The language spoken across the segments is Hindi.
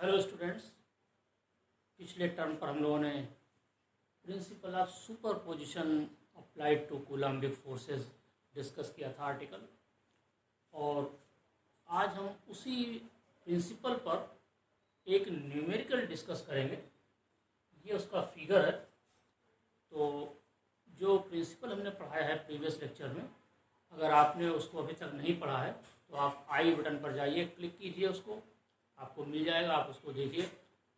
Hello students. पिछले टर्म पर हम लोगों ने principle of superposition applied to Coulombic forces discuss किया था आर्टिकल, और आज हम उसी प्रिंसिपल पर एक न्यूमेरिकल डिस्कस करेंगे। ये उसका फिगर है। तो जो प्रिंसिपल हमने पढ़ाया है प्रीवियस लेक्चर में, अगर आपने उसको अभी तक नहीं पढ़ा है तो आप आई बटन पर जाइए, क्लिक कीजिए, उसको आपको मिल जाएगा। आप उसको देखिए,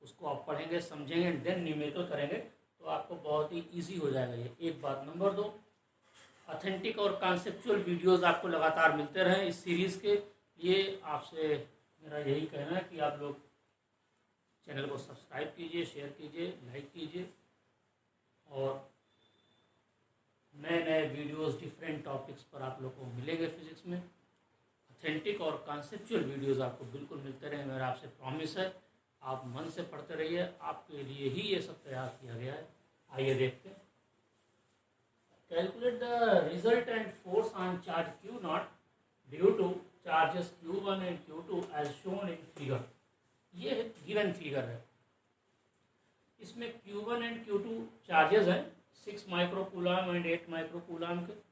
उसको आप पढ़ेंगे, समझेंगे, देन न्यूमेरिकल करेंगे तो आपको बहुत ही इजी हो जाएगा। ये एक बात। नंबर 2, ऑथेंटिक और कॉन्सेप्चुअल वीडियोस आपको लगातार मिलते रहें इस सीरीज़ के लिए। आपसे मेरा यही कहना है कि आप लोग चैनल को सब्सक्राइब कीजिए, शेयर कीजिए, लाइक कीजिए, और नए नए वीडियोस डिफरेंट टॉपिक्स पर आप लोग को मिलेंगे। फिजिक्स में ऑथेंटिक और कॉन्सेप्चुअल वीडियोस आपको बिल्कुल मिलते रहे, मेरा आपसे प्रॉमिस है। आप मन से पढ़ते रहिए, आपके लिए ही ये सब तैयार किया गया है। आइए देखते हैं। Calculate the resultant force on charge Q nought due to charges Q1 and Q2 as shown in figure. ये गिवन फिगर है। इसमें Q1 एंड Q2 चार्जेस हैं, 6 माइक्रोकूलम एंड 8 माइक्रोकूलम के।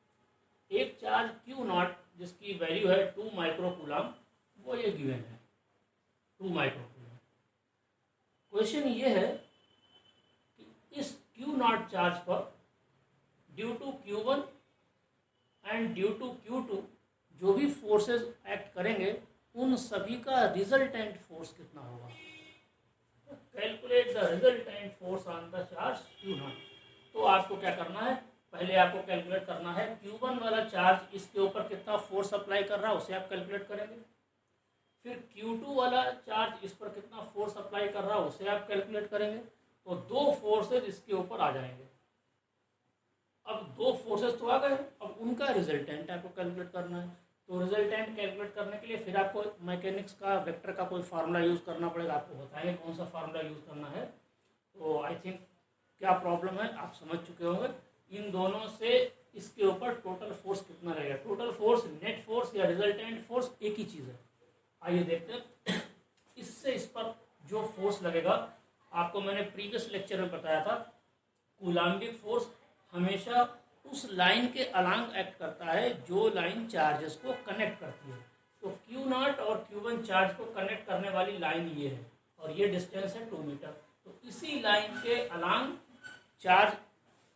एक चार्ज Q नॉट जिसकी वैल्यू है 2 माइक्रोकूलम, वो ये गिवन है 2 माइक्रोकूलम। क्वेश्चन ये है कि इस Q नॉट चार्ज पर due to Q1 and due to Q2 जो भी फोर्सेस एक्ट करेंगे उन सभी का रिजल्टेंट फोर्स कितना होगा। Calculate the resultant force on the charge Q nought. तो आपको क्या करना है, पहले आपको कैलकुलेट करना है Q1 वाला चार्ज इसके ऊपर कितना फोर्स अप्लाई कर रहा है, उसे आप कैलकुलेट करेंगे। फिर Q2 वाला चार्ज इस पर कितना फोर्स अप्लाई कर रहा है, उसे आप कैलकुलेट करेंगे। तो दो फोर्सेज इसके ऊपर आ जाएंगे। अब दो फोर्सेज तो आ गए, अब उनका रिजल्टेंट आपको कैलकुलेट करना है। तो रिजल्टेंट कैलकुलेट करने के लिए फिर आपको मैकेनिक्स का वेक्टर का कोई फार्मूला यूज़ करना पड़ेगा। आपको बताएंगे कौन सा फार्मूला यूज़ करना है। तो आई थिंक क्या प्रॉब्लम है आप समझ चुके होंगे। इन दोनों से इसके ऊपर टोटल फोर्स कितना रहेगा। टोटल फोर्स, नेट फोर्स या रिजल्टेंट फोर्स एक ही चीज़ है। आइए देखते हैं। इससे इस पर जो फोर्स लगेगा, आपको मैंने प्रीवियस लेक्चर में बताया था, कूलम्बिक फोर्स हमेशा उस लाइन के अलांग एक्ट करता है जो लाइन चार्जेस को कनेक्ट करती है। तो Q नॉट और Q1 चार्ज को कनेक्ट करने वाली लाइन ये है, और ये डिस्टेंस है 2 मीटर। तो इसी लाइन के अलांग चार्ज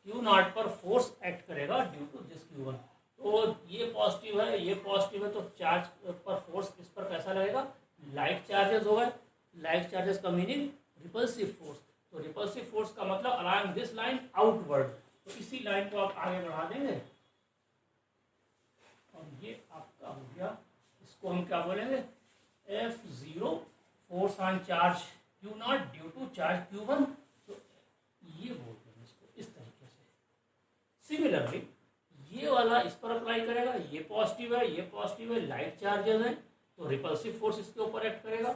Q नॉट पर फोर्स एक्ट करेगा ड्यू टू दिस Q1। तो ये पॉजिटिव है, ये पॉजिटिव है, तो चार्ज पर फोर्स इस पर कैसा लगेगा, लाइक चार्जेस होगा। लाइक चार्जेस का मीनिंग रिपल्सिव फोर्स। तो रिपल्सिव फोर्स का मतलब अलांग दिस लाइन आउटवर्ड। तो इसी लाइन को आप आगे बढ़ा देंगे और ये आपका हो गया। इसको हम क्या बोलेंगे, F0 force on charge Q nought due to charge Q1। तो ये बोलते हैं इसको इस तरीके से। सिमिलरली ये वाला इस पर अप्लाई करेगा, ये पॉजिटिव है, ये पॉजिटिव है, लाइट चार्जेस हैं, तो रिपल्सिव फोर्स इसके ऊपर एक्ट करेगा।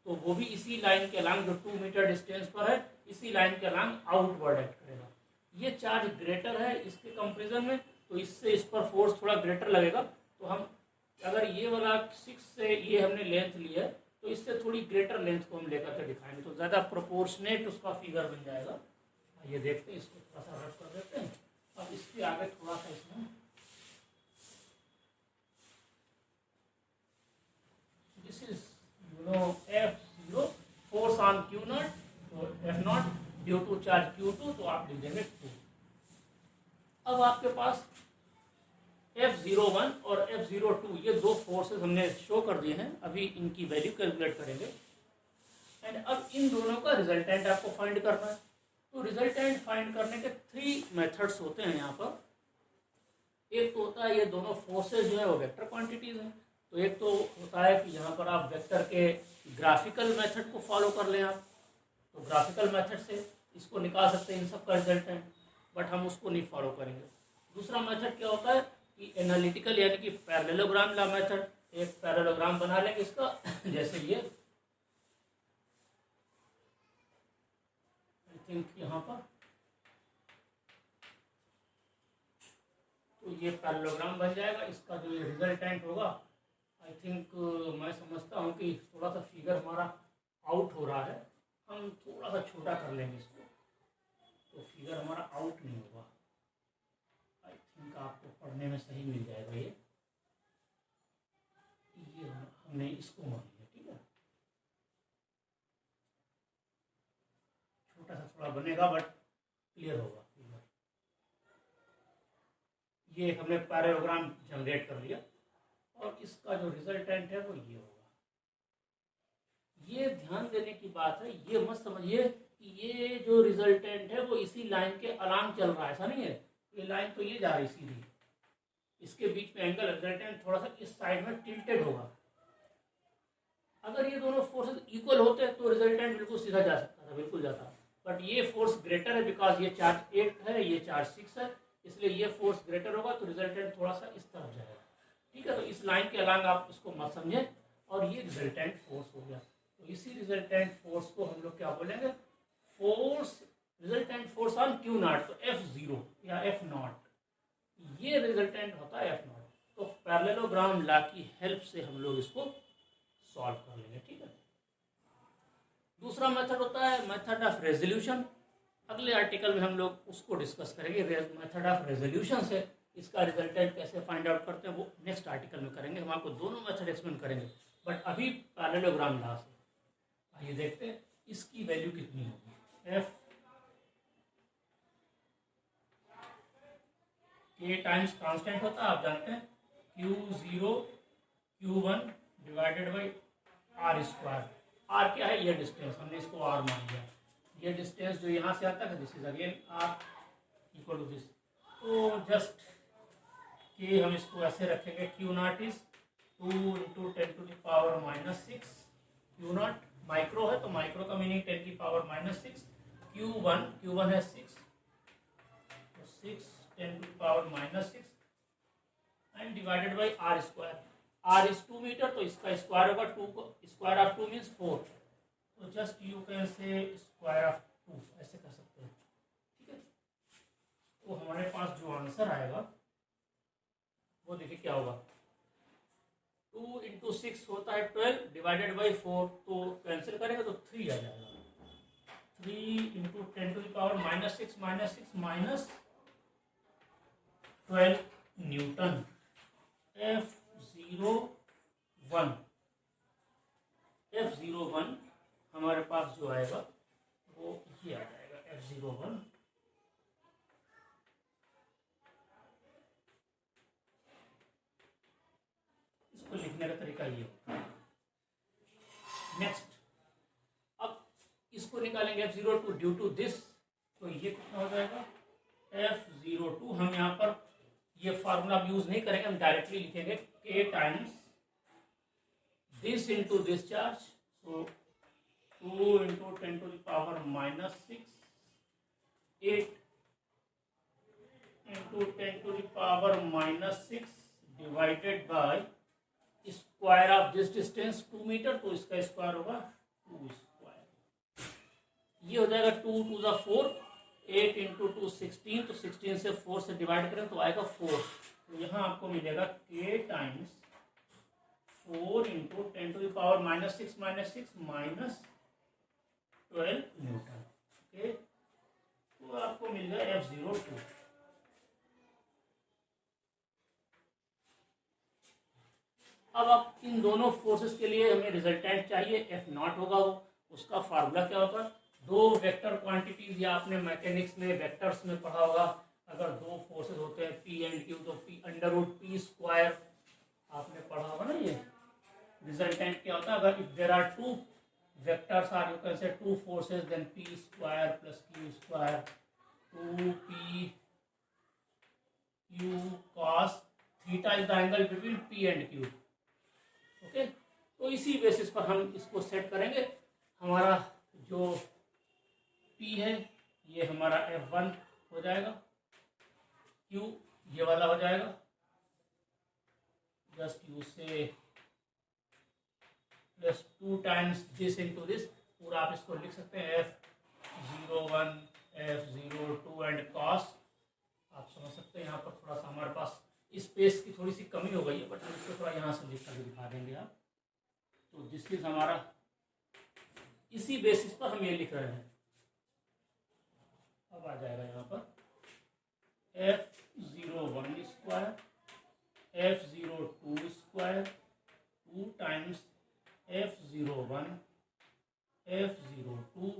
तो वो भी इसी लाइन के अलांग जो 2 मीटर डिस्टेंस पर है, इसी लाइन के अलांग आउटवर्ड एक्ट करेगा। ये चार्ज ग्रेटर है इसके कंपेरिजन में, तो इससे इस पर फोर्स थोड़ा ग्रेटर लगेगा। तो हम अगर ये वाला 6 से ये हमने लेंथ ली है, तो इससे थोड़ी ग्रेटर लेंथ को हम लेकर के दिखाएंगे, तो ज़्यादा प्रोपोर्शनेट उसका फिगर बन जाएगा। ये देखते हैं, इसको थोड़ा सा रफ कर देते हैं। अब इसके आगे थोड़ा सा इसमें this is F0 force on Q nought, तो F nought due to charge Q2, तो आप लिख देंगे 2। अब आपके पास F01 और F02 ये दो फोर्सेस हमने शो कर दिए हैं। अभी इनकी वैल्यू कैलकुलेट करेंगे, एंड अब इन दोनों का रिजल्टेंट आपको फाइंड करना है। तो रिजल्टेंट फाइंड करने के 3 मेथड्स होते हैं यहाँ पर। एक तो होता है ये दोनों फोर्सेस जो है वो वेक्टर क्वांटिटीज हैं। तो एक तो होता है कि यहाँ पर आप वेक्टर के ग्राफिकल मेथड को फॉलो कर लें आप, तो ग्राफिकल मेथड से इसको निकाल सकते हैं इन सब का रिजल्टेंट, बट हम उसको नहीं फॉलो करेंगे। दूसरा मेथड क्या होता है कि एनालिटिकल यानी कि पैरेललोग्राम ला मेथड। एक पैरेललोग्राम बना लेंगे इसका जैसे ये, आई थिंक यहाँ पर, तो ये पैरेललोग्राम बन जाएगा। इसका जो ये रिजल्टेंट होगा, आई थिंक मैं समझता हूँ कि थोड़ा सा फिगर हमारा आउट हो रहा है, हम थोड़ा सा छोटा कर लेंगे इसको, तो फिगर हमारा आउट नहीं होगा। आई थिंक आपको पढ़ने में सही मिल जाएगा ये हमने इसको मान लिया, ठीक है। छोटा सा थोड़ा बनेगा बट क्लियर होगा फिगर। ये हमने पैरेललोग्राम जनरेट कर लिया और इसका जो रिजल्टेंट है वो ये होगा। ये ध्यान देने की बात है, ये मत समझिए कि ये जो रिजल्टेंट है वो इसी लाइन के अलांग चल रहा है, ऐसा नहीं है। ये लाइन तो ये जा रही सीधी, इसके बीच में एंगल रिजल्टेंट थोड़ा सा इस साइड में टिल्टेड होगा। अगर ये दोनों फोर्सेस इक्वल होते तो रिजल्टेंट बिल्कुल सीधा जा सकता था, बिल्कुल जाता। बट ये फोर्स ग्रेटर है बिकॉज ये चार्ज 8 है, ये चार्ज 6 है, इसलिए ये फोर्स ग्रेटर होगा तो रिजल्टेंट थोड़ा सा इस तरफ जाएगा, ठीक है। तो इस लाइन के अलांग आप इसको मत समझे, और ये रिजल्टेंट फोर्स हो गया। तो इसी रिजल्टेंट फोर्स को हम लोग क्या बोलेंगे, force, resultant force on Q not, तो F0 या F0, ये रिजल्टेंट होता है F0। तो पैरेललोग्राम लॉ की हेल्प से हम लोग इसको सॉल्व कर लेंगे, ठीक है। दूसरा मेथड होता है मेथड ऑफ रेजोल्यूशन। अगले आर्टिकल में हम लोग उसको डिस्कस करेंगे। मेथड ऑफ रेजोल्यूशन से इसका रिजल्टेंट कैसे फाइंड आउट करते हैं वो नेक्स्ट आर्टिकल में करेंगे। हम आपको दोनों मेथड एक्सप्लेन करेंगे, बट अभी पैरेललोग्राम लॉ से आइए देखते हैं इसकी वैल्यू कितनी होगी। F K टाइम्स कांस्टेंट होता है, आप जानते हैं, Q0 Q1 divided by R square. R क्या है, ये डिस्टेंस, हमने इसको R मान लिया। ये डिस्टेंस जो यहाँ से आता है this is again R equal to this. तो जस्ट कि हम इसको ऐसे रखेंगे, Q0 is 2 into 10⁻⁻6। Q0 micro है तो माइक्रो का मीनिंग 10⁻⁻6। Q1 है 6, तो 6 10⁻⁻6 and divided by R square. R is 2 metre, तो इसका स्क्वायर होगा 2 को, स्क्वायर ऑफ 2 मीन्स 4, तो जस्ट यू कैन से स्क्वायर ऑफ 2, ऐसे कर सकते हैं, ठीक है। तो हमारे पास जो आंसर आएगा वो देखिए क्या होगा, 2 इंटू 6 होता है 12 डिवाइडेड बाई 4, तो कैंसिल करेंगे तो 3 आ जाएगा। 3 इंटू 10⁻⁻6 माइनस 12 न्यूटन। F01 हमारे पास जो आएगा वो ये आ जाएगा, F01 इसको लिखने का तरीका ये होता है। नेक्स्ट, अब इसको निकालेंगे F02 ड्यू टू दिस, तो ये कितना हो जाएगा, F02। हम यहाँ पर ये फार्मूला यूज नहीं करेंगे, हम डायरेक्टली लिखेंगे K times this into this charge, so 2 into 10⁻⁻6, 8 into 10⁻⁻6 divided by square of this distance 2 metre, तो इसका स्क्वायर होगा 2 स्क्वायर। ये हो जाएगा 2 टू द 4, 8 इंटू 2 16, तो 16 से 4 से डिवाइड करें तो आएगा 4। तो यहाँ आपको मिलेगा K times 4 into 10⁻⁻6 minus 12 Newton, okay. तो आपको मिल गया F02। अब आप इन दोनों फोर्सेस के लिए हमें रिजल्टेंट चाहिए, F0 होगा वो, उसका फार्मूला क्या होगा, दो वेक्टर क्वांटिटीज, या आपने मैकेनिक्स में वेक्टर्स में पढ़ा होगा, अगर दो फोर्सेस होते हैं P एंड Q तो P√P² आपने पढ़ा होगा ना। ये रिजल्टेंट क्या होता है, अगर if there are two vectors or you can say two forces then P² plus Q², 2P Q cos theta is the angle between P and Q, okay. तो इसी बेसिस पर हम इसको सेट करेंगे। हमारा जो P है ये हमारा F1 हो जाएगा, Q ये वाला हो जाएगा, जस्ट यू से plus 2 times this into this, पूरा आप इसको लिख सकते हैं F01 F02 एंड cos, आप समझ सकते हैं। यहाँ पर थोड़ा सा हमारे पास स्पेस की थोड़ी सी कमी हो गई है, बट हम इसको थोड़ा यहाँ से लिख कर दिखा देंगे आप। तो दिस इज हमारा इसी बेसिस पर हम ये लिख रहे हैं। अब आ जाएगा यहाँ पर F01 square F02 square 2 times F01 F02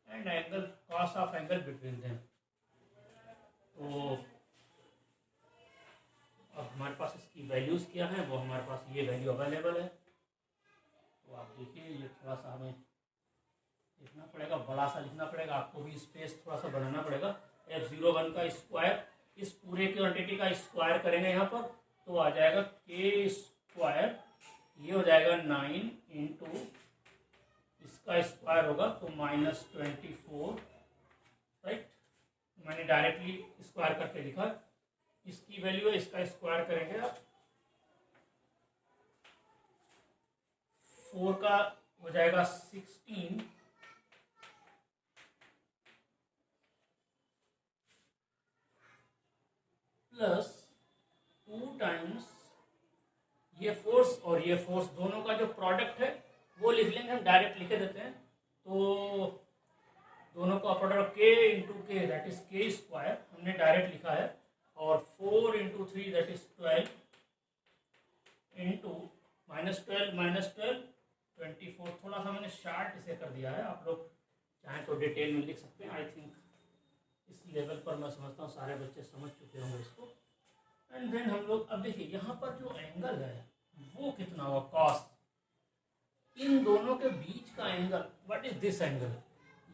and angle cos of angle between them. तो अब हमारे पास इसकी वैल्यूज़ क्या हैं, वो हमारे पास ये वैल्यू अवेलेबल है। तो आप देखिए, ये थोड़ा सा हमें लिखना पड़ेगा, बड़ा सा लिखना पड़ेगा, आपको भी स्पेस थोड़ा सा बनाना पड़ेगा। F01 का स्क्वायर, इस पूरे क्वांटिटी का स्क्वायर करेंगे यहाँ पर, तो आ जाएगा के स्क्वायर, ये हो जाएगा 9 इंटू इसका स्क्वायर होगा तो -24, राइट। मैंने डायरेक्टली स्क्वायर करके लिखा, इसकी वैल्यू है, इसका स्क्वायर करेंगे आप, 4 का हो जाएगा 16 प्लस 2 टाइम्स ये फोर्स और ये फोर्स दोनों का जो प्रोडक्ट है वो लिख लेंगे, हम डायरेक्ट लिखे देते हैं। तो दोनों का प्रोडक्ट के इंटू के दैट इज के स्क्वायर हमने डायरेक्ट लिखा है, और 4 इंटू 3 दैट इज 12 इंटू -12 24। थोड़ा सा मैंने शार्ट इसे कर दिया है, आप लोग चाहें तो डिटेल में लिख सकते हैं। आई थिंक इस लेवल पर मैं समझता हूँ सारे बच्चे समझ चुके होंगे इसको। एंड देन हम लोग अब देखिए यहाँ पर जो एंगल है वो कितना होगा, कॉस, इन दोनों के बीच का angle, what is this angle,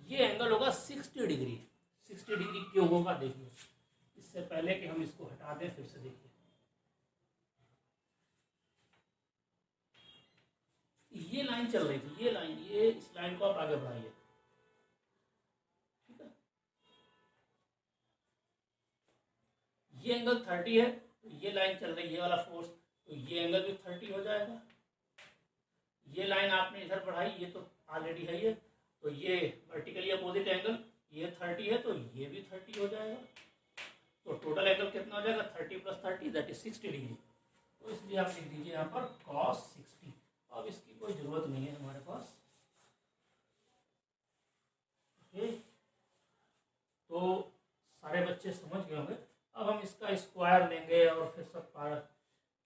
ये एंगल होगा 60 डिग्री। 60 डिग्री क्यों होगा देखिए, इससे पहले कि हम इसको हटा दें फिर से देखिए, ये लाइन चल रही थी, ये लाइन, ये इस लाइन को आप आगे बढ़ाइए, ठीक है। ये एंगल 30 है, तो ये लाइन चल रही है, ये वाला फोर्स, तो ये एंगल भी 30 हो जाएगा। ये लाइन आपने इधर बढ़ाई, ये तो ऑलरेडी है ये, तो ये वर्टिकली अपोजिट एंगल, ये 30 है तो ये भी 30 हो जाएगा। तो टोटल एंगल कितना हो जाएगा, 30 + 30 दैट इज 60 डिग्री। तो इसलिए आप लिख दीजिए यहाँ पर cos 60। अब इसकी कोई ज़रूरत नहीं है हमारे पास, ओके। तो सारे बच्चे समझ गए होंगे। अब हम इसका स्क्वायर लेंगे और फिर सब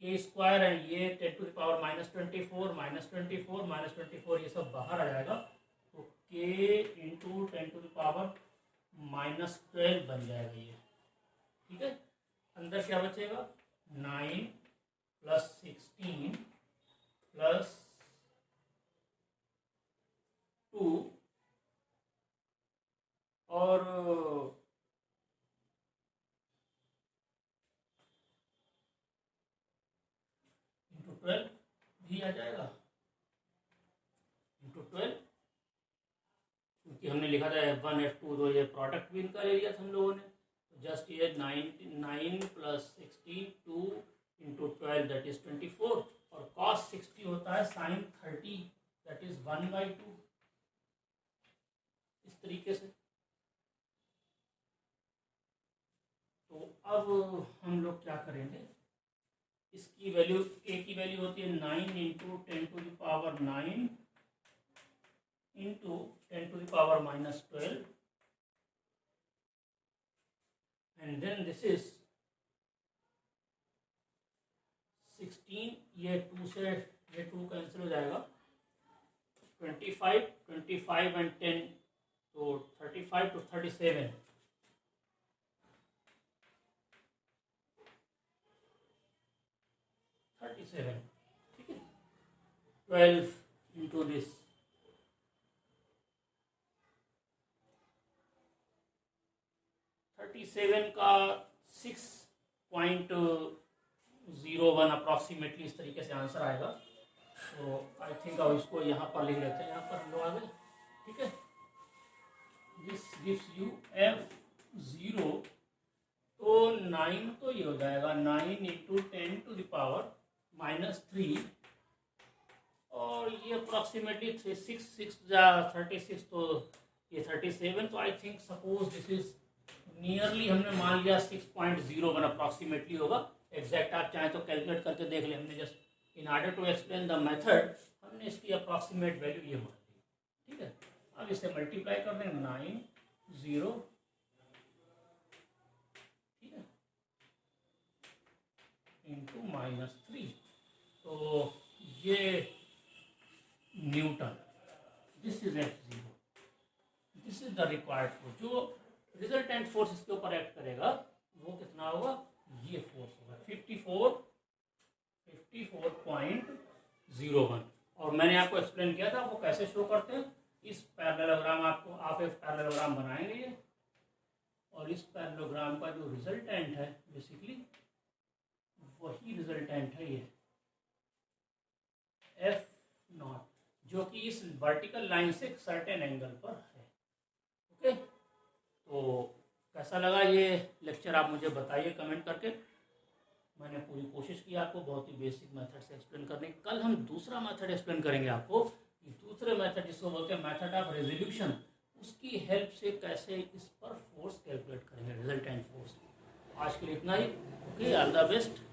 के स्क्वायर है, ये 10 टू द पावर -24 ये सब बाहर आ जाएगा, तो के इंटू 10 टू द पावर -12 बन जाएगा ये, ठीक है। अंदर क्या बचेगा, 9 + 16 + 2 और इंटू 12 भी आ जाएगा, इंटू 12, क्योंकि हमने लिखा था F1 F2, तो ये प्रोडक्ट भी इनका ले लिया था हम लोगों ने। तो जस्ट ये 9 + 16 2 इंटू 12 दैट इज 24, और cos 60 होता है sin 30 दैट इज 1/2, इस तरीके से। तो अब हम लोग क्या करेंगे, इसकी वैल्यू, ए की वैल्यू होती है 9 into 10 to the power 9 into 10 to the power -12, and then this is 16, ये 2 से ये 2 कैंसिल हो जाएगा, 25 एंड 10, तो 35 to 37, ठीक है। 12 इंटू दिस, 37 का 6.01 अप्रॉक्सीमेटली इस तरीके से आंसर आएगा। तो आई थिंक अब इसको यहाँ पर लिख लेते हैं, यहाँ पर हम लोग आ गए, ठीक है। दिस गिव्स यू F0, तो 9 तो ये हो जाएगा 9 इंटू 10 टू द पावर -3, और ये अप्रॉक्सीमेटली 36, तो ये 37, तो I think suppose this is nearly, हमने मान लिया 6.01 अप्रॉक्सीमेटली होगा। एग्जैक्ट आप चाहें तो कैलकुलेट करके देख लें, हमने just in order to explain the method हमने इसकी अप्रॉक्सीमेट वैल्यू ये मान ली, ठीक है, अब इसे मल्टीप्लाई कर दें 9 0, ठीक है, इंटू -3, तो ये Newton, this is F0, this is the required force. जो रिजल्टेंट फोर्स इसके ऊपर एक्ट करेगा वो कितना होगा, ये फोर्स होगा 54.01। और मैंने आपको एक्सप्लेन किया था वो कैसे शो करते हैं। इस पैरेललोग्राम आपको आप एक पैरेललोग्राम बनाएंगे ये, और इस पैरेललोग्राम का जो रिजल्टेंट है बेसिकली वही रिजल्टेंट है ये F0, जो कि इस वर्टिकल लाइन से एक सर्टेन एंगल पर है। ओके, तो कैसा लगा ये लेक्चर आप मुझे बताइए कमेंट करके। मैंने पूरी कोशिश की आपको बहुत ही बेसिक मेथड से एक्सप्लेन करने की। कल हम दूसरा मेथड एक्सप्लेन करेंगे आपको, कि दूसरे मेथड जिसको बोलते हैं मेथड ऑफ रेजोल्यूशन, उसकी हेल्प से कैसे इस पर फोर्स कैलकुलेट करेंगे, रिजल्टेंट फोर्स। आज के लिए इतना ही। Okay, all the best.